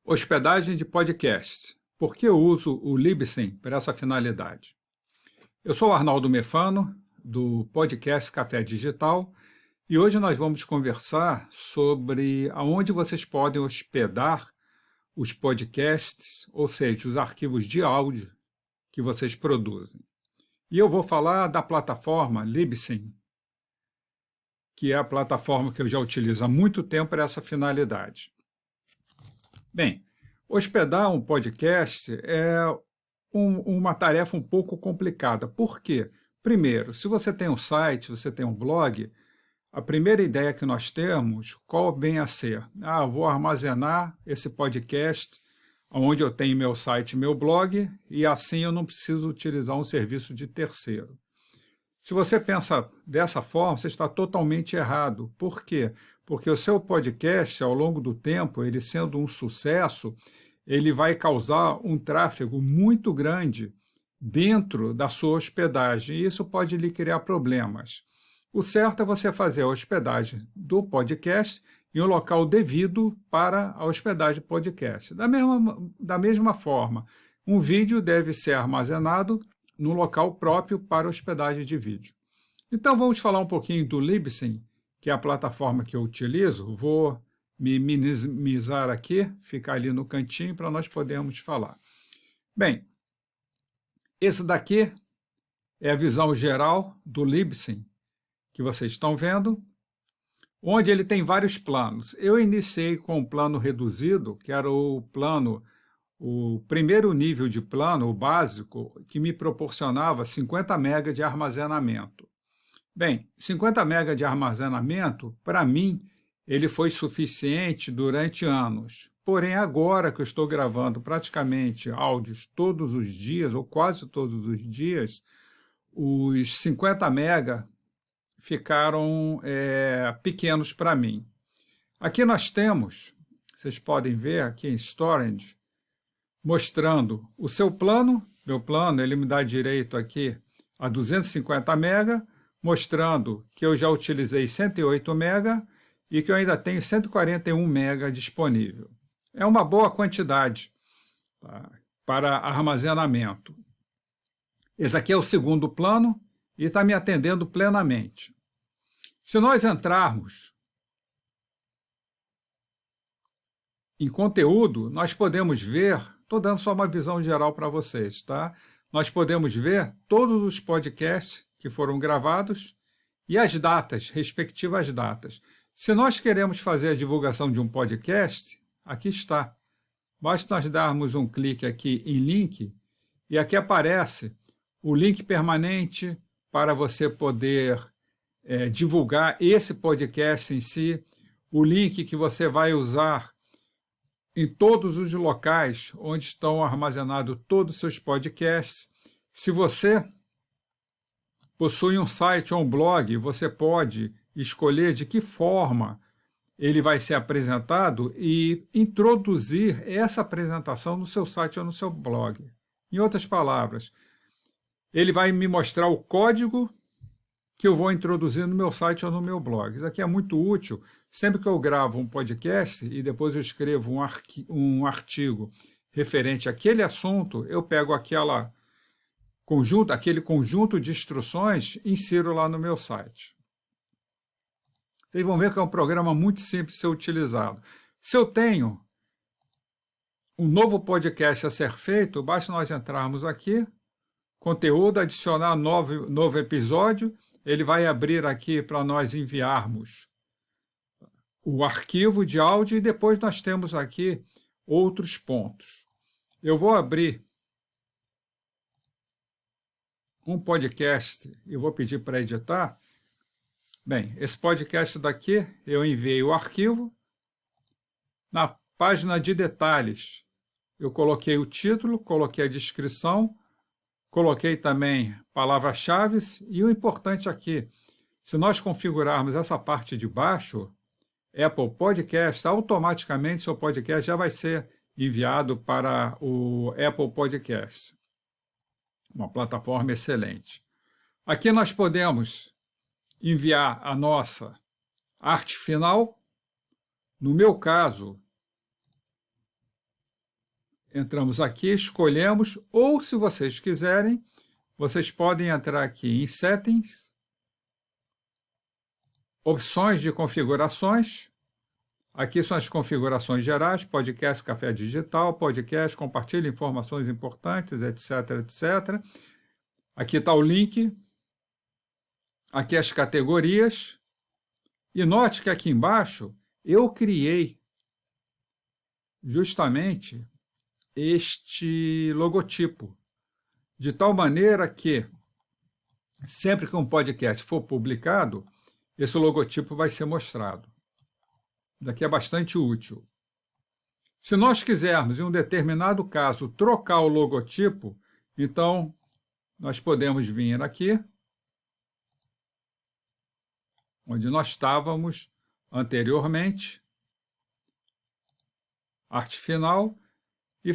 Hospedagem de podcast. Por que eu uso o Libsyn para essa finalidade? Eu sou o Arnaldo Mefano, do podcast Café Digital, e hoje nós vamos conversar sobre aonde vocês podem hospedar os podcasts, ou seja, os arquivos de áudio que vocês produzem. E eu vou falar da plataforma Libsyn, que é a plataforma que eu já utilizo há muito tempo para essa finalidade. Bem, hospedar um podcast é uma tarefa um pouco complicada. Por quê? Primeiro, se você tem um site, você tem um blog, a primeira ideia que nós temos, qual vem a ser? Eu vou armazenar esse podcast onde eu tenho meu site e meu blog, e assim eu não preciso utilizar um serviço de terceiro. Se você pensa dessa forma, você está totalmente errado. Por quê? Porque o seu podcast, ao longo do tempo, ele sendo um sucesso, ele vai causar um tráfego muito grande dentro da sua hospedagem, e isso pode lhe criar problemas. O certo é você fazer a hospedagem do podcast em um local devido para a hospedagem do podcast. Da mesma forma, um vídeo deve ser armazenado no local próprio para hospedagem de vídeo. Então vamos falar um pouquinho do Libsyn, que é a plataforma que eu utilizo. Vou me minimizar aqui, ficar ali no cantinho para nós podermos falar. Bem, esse daqui é a visão geral do Libsyn, que vocês estão vendo, onde ele tem vários planos. Eu iniciei com um plano reduzido, que era o primeiro nível de plano, o básico, que me proporcionava 50 MB de armazenamento. Bem, 50 MB de armazenamento, para mim, ele foi suficiente durante anos. Porém, agora que eu estou gravando praticamente áudios todos os dias, ou quase todos os dias, os 50 MB ficaram pequenos para mim. Aqui nós temos, vocês podem ver aqui em Storage, mostrando o seu plano. Meu plano, ele me dá direito aqui a 250 MB, mostrando que eu já utilizei 108 MB e que eu ainda tenho 141 MB disponível. É uma boa quantidade, tá, para armazenamento. Esse aqui é o segundo plano e está me atendendo plenamente. Se nós entrarmos em conteúdo, nós podemos ver, estou dando só uma visão geral para vocês, tá? Nós podemos ver todos os podcasts que foram gravados e as datas, respectivas datas. Se nós queremos fazer a divulgação de um podcast, aqui está. Basta nós darmos um clique aqui em link e aqui aparece o link permanente para você poder divulgar esse podcast em si, o link que você vai usar em todos os locais onde estão armazenados todos os seus podcasts. Se você possui um site ou um blog, você pode escolher de que forma ele vai ser apresentado e introduzir essa apresentação no seu site ou no seu blog. Em outras palavras, ele vai me mostrar o código que eu vou introduzir no meu site ou no meu blog. Isso aqui é muito útil. Sempre que eu gravo um podcast e depois eu escrevo um artigo referente àquele assunto, eu pego aquele conjunto de instruções e insiro lá no meu site. Vocês vão ver que é um programa muito simples de ser utilizado. Se eu tenho um novo podcast a ser feito, basta nós entrarmos aqui, conteúdo, adicionar novo episódio, ele vai abrir aqui para nós enviarmos o arquivo de áudio e depois nós temos aqui outros pontos. Eu vou abrir um podcast e vou pedir para editar. Bem, esse podcast daqui eu enviei o arquivo. Na página de detalhes eu coloquei o título, coloquei a descrição, coloquei também palavras-chave e o importante aqui, se nós configurarmos essa parte de baixo, Apple Podcast, automaticamente seu podcast já vai ser enviado para o Apple Podcast. Uma plataforma excelente. Aqui nós podemos enviar a nossa arte final. No meu caso, Entramos aqui, escolhemos, ou se vocês quiserem, vocês podem entrar aqui em Settings, Opções de configurações. Aqui são as configurações gerais, podcast Café Digital, podcast, compartilha informações importantes, etc, etc. Aqui está o link, aqui as categorias, e note que aqui embaixo eu criei justamente este logotipo, de tal maneira que sempre que um podcast for publicado, esse logotipo vai ser mostrado. Daqui é bastante útil. Se nós quisermos, em um determinado caso, trocar o logotipo, então nós podemos vir aqui, onde nós estávamos anteriormente, arte final, e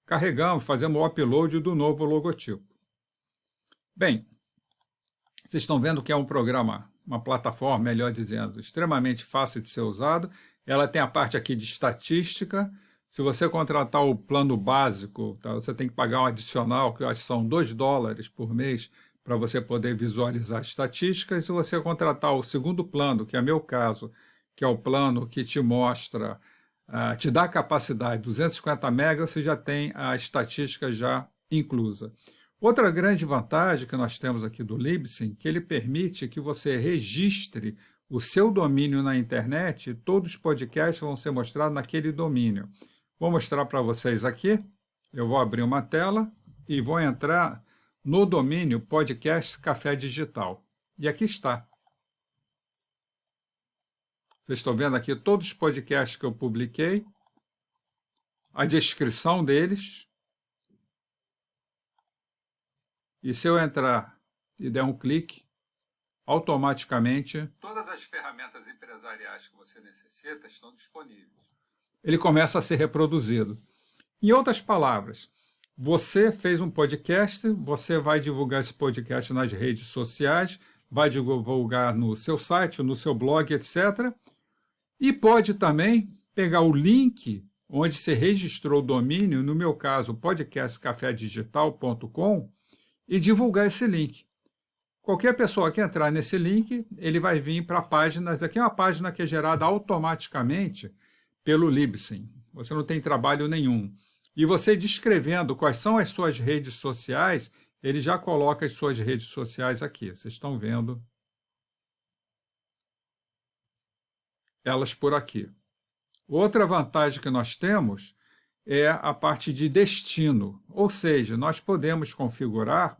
carregamos, fazemos o upload do novo logotipo. Bem, vocês estão vendo que é um programa, uma plataforma, melhor dizendo, extremamente fácil de ser usado. Ela tem a parte aqui de estatística. Se você contratar o plano básico, tá, você tem que pagar um adicional, que eu acho que são $2 por mês, para você poder visualizar estatísticas. Se você contratar o segundo plano, que é meu caso, que é o plano que te mostra, te dá a capacidade 250 MB, você já tem a estatística já inclusa. Outra grande vantagem que nós temos aqui do Libsyn, que ele permite que você registre o seu domínio na internet, e todos os podcasts vão ser mostrados naquele domínio. Vou mostrar para vocês aqui, eu vou abrir uma tela e vou entrar no domínio Podcast Café Digital. E aqui está. Vocês estão vendo aqui todos os podcasts que eu publiquei, a descrição deles. E se eu entrar e der um clique, automaticamente todas as ferramentas empresariais que você necessita estão disponíveis. Ele começa a ser reproduzido. Em outras palavras, você fez um podcast, você vai divulgar esse podcast nas redes sociais, vai divulgar no seu site, no seu blog, etc. E pode também pegar o link onde você registrou o domínio, no meu caso, podcastcafedigital.com, e divulgar esse link. Qualquer pessoa que entrar nesse link, ele vai vir para a página. Essa aqui é uma página que é gerada automaticamente pelo Libsyn. Você não tem trabalho nenhum. E você descrevendo quais são as suas redes sociais, ele já coloca as suas redes sociais aqui. Vocês estão vendo elas por aqui. Outra vantagem que nós temos é a parte de destino, ou seja, nós podemos configurar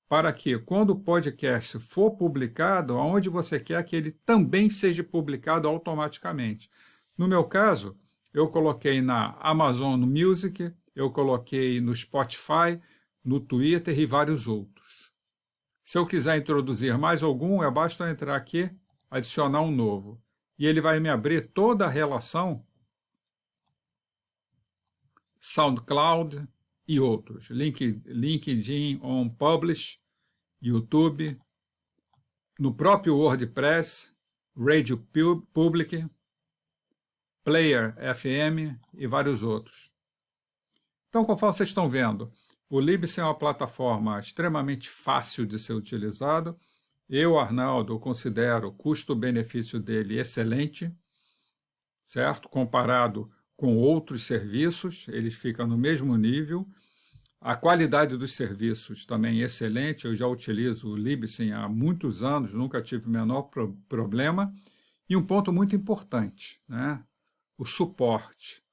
para que, quando o podcast for publicado, aonde você quer que ele também seja publicado automaticamente. No meu caso, eu coloquei na Amazon Music, eu coloquei no Spotify, no Twitter e vários outros. Se eu quiser introduzir mais algum, basta entrar aqui, adicionar um novo. E ele vai me abrir toda a relação SoundCloud e outros. LinkedIn on Publish, YouTube, no próprio WordPress, Radio Public, Player FM e vários outros. Então, conforme vocês estão vendo, o Libsyn é uma plataforma extremamente fácil de ser utilizado. Eu, Arnaldo, considero o custo-benefício dele excelente, certo? Comparado com outros serviços, ele fica no mesmo nível. A qualidade dos serviços também é excelente. Eu já utilizo o Libsyn há muitos anos, nunca tive o menor problema. E um ponto muito importante, né? O suporte.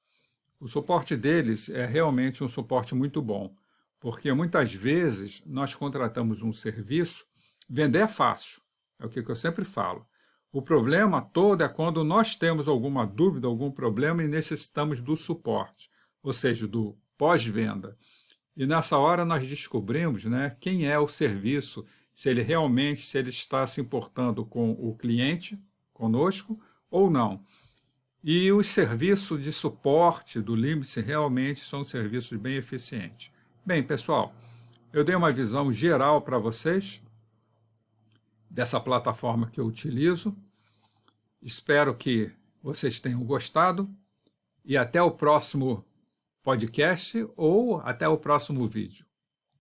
O suporte deles é realmente um suporte muito bom, porque muitas vezes nós contratamos um serviço, vender é fácil, é o que eu sempre falo. O problema todo é quando nós temos alguma dúvida, algum problema e necessitamos do suporte, ou seja, do pós-venda. E nessa hora nós descobrimos, né, quem é o serviço, se ele está se importando com o cliente, conosco, ou não. E os serviços de suporte do Libsyn realmente são serviços bem eficientes. Bem, pessoal, eu dei uma visão geral para vocês dessa plataforma que eu utilizo. Espero que vocês tenham gostado e até o próximo podcast ou até o próximo vídeo.